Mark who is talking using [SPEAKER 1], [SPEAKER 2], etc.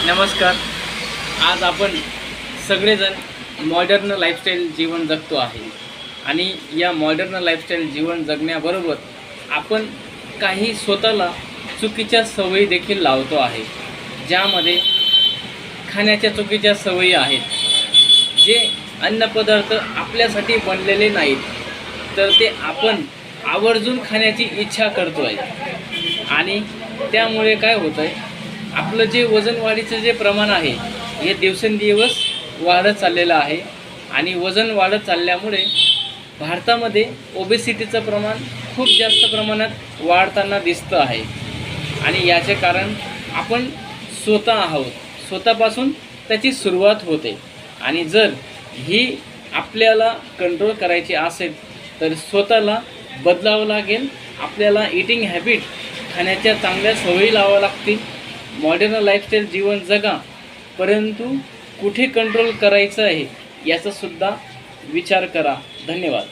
[SPEAKER 1] नमस्कार. आज आपण सगळेजण मॉडर्न लाईफस्टाईल जीवन जगतो आहे आणि या मॉडर्न लाईफस्टाईल जीवन जगण्याबरोबर आपण काही स्वतःला चुकीच्या सवयी देखील लावतो आहे, ज्यामध्ये खाण्याच्या चुकीच्या सवयी आहेत. जे अन्नपदार्थ आपल्यासाठी बनलेले नाहीत तर ते आपण आवर्जून खाण्याची इच्छा करतो आहे आणि त्यामुळे काय होतं आहे, आपलं जे वजन वाढीचं जे प्रमाण आहे हे दिवसेंदिवस वाढत चाललेलं आहे आणि वजन वाढत चालल्यामुळे भारतामध्ये ओबेसिटीचं प्रमाण खूप जास्त प्रमाणात वाढताना दिसतं आहे. आणि याचे कारण आपण स्वतः आहोत. स्वतःपासून त्याची सुरुवात होते आणि जर ही आपल्याला कंट्रोल करायची असेल तर स्वतःला बदलावं लागेल. आपल्याला ईटिंग हॅबिट, खाण्याच्या चांगल्या सवयी लावाव्या लागतील. मॉडर्न लाईफस्टाईल जीवन जगा, परंतु कुठे कंट्रोल करायचं आहे याचासुद्धा विचार करा. धन्यवाद.